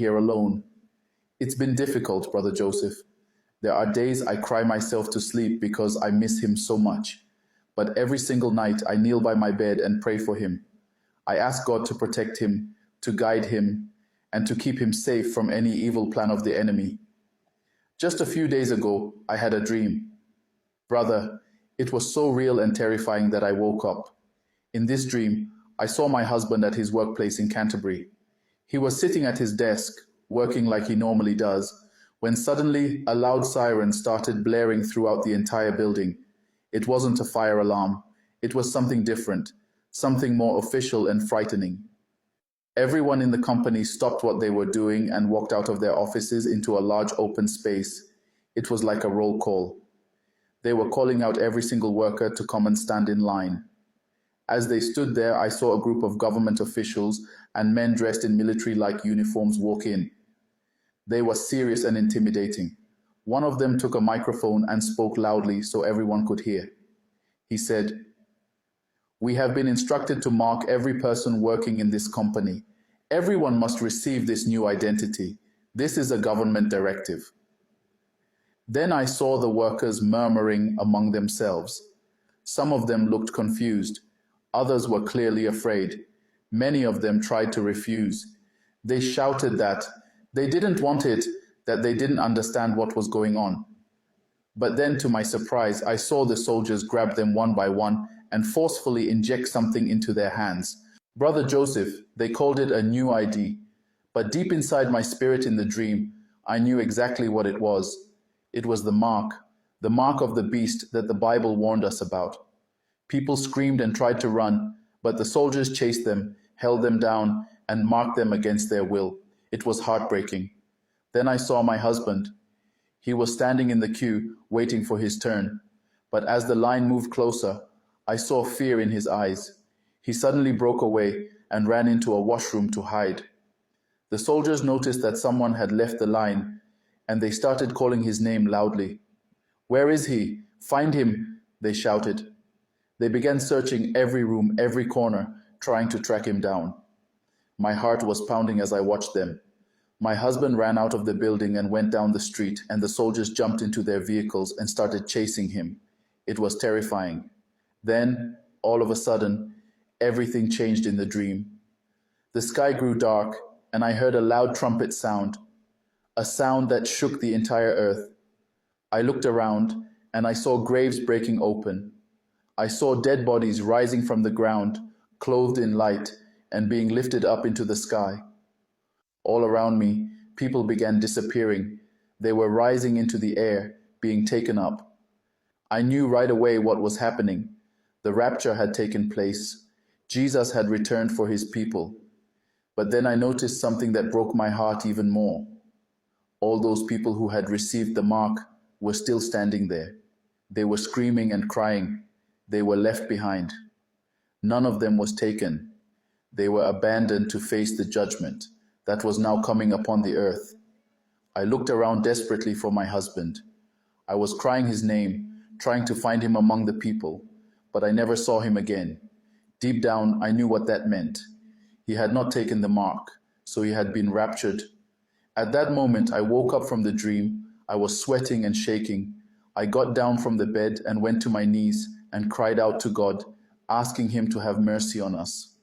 here alone. It's been difficult, Brother Joseph. There are days I cry myself to sleep because I miss him so much. But every single night I kneel by my bed and pray for him. I ask God to protect him, to guide him, and to keep him safe from any evil plan of the enemy. Just a few days ago, I had a dream. Brother, it was so real and terrifying that I woke up. In this dream, I saw my husband at his workplace in Canterbury. He was sitting at his desk, working like he normally does, when suddenly a loud siren started blaring throughout the entire building. It wasn't a fire alarm. It was something different, something more official and frightening. Everyone in the company stopped what they were doing and walked out of their offices into a large open space. It was like a roll call. They were calling out every single worker to come and stand in line. As they stood there, I saw a group of government officials and men dressed in military-like uniforms walk in. They were serious and intimidating. One of them took a microphone and spoke loudly so everyone could hear. He said, "We have been instructed to mark every person working in this company. Everyone must receive this new identity. This is a government directive." Then I saw the workers murmuring among themselves. Some of them looked confused. Others were clearly afraid. Many of them tried to refuse. They shouted that they didn't want it, that they didn't understand what was going on. But then, to my surprise, I saw the soldiers grab them one by one and forcefully inject something into their hands. Brother Joseph, they called it a new ID. But deep inside my spirit in the dream, I knew exactly what it was. It was the mark of the beast that the Bible warned us about. People screamed and tried to run, but the soldiers chased them, held them down, and marked them against their will. It was heartbreaking. Then I saw my husband. He was standing in the queue, waiting for his turn. But as the line moved closer, I saw fear in his eyes. He suddenly broke away and ran into a washroom to hide. The soldiers noticed that someone had left the line, and they started calling his name loudly. "Where is he? Find him!" they shouted. They began searching every room, every corner, trying to track him down. My heart was pounding as I watched them. My husband ran out of the building and went down the street, and the soldiers jumped into their vehicles and started chasing him. It was terrifying. Then, all of a sudden, everything changed in the dream. The sky grew dark, and I heard a loud trumpet sound, a sound that shook the entire earth. I looked around, and I saw graves breaking open. I saw dead bodies rising from the ground, clothed in light, and being lifted up into the sky. All around me, people began disappearing. They were rising into the air, being taken up. I knew right away what was happening. The rapture had taken place. Jesus had returned for his people. But then I noticed something that broke my heart even more. All those people who had received the mark were still standing there. They were screaming and crying. They were left behind. None of them was taken. They were abandoned to face the judgment that was now coming upon the earth. I looked around desperately for my husband. I was crying his name, trying to find him among the people, but I never saw him again. Deep down, I knew what that meant. He had not taken the mark, so he had been raptured. At that moment, I woke up from the dream. I was sweating and shaking. I got down from the bed and went to my knees and cried out to God, asking him to have mercy on us.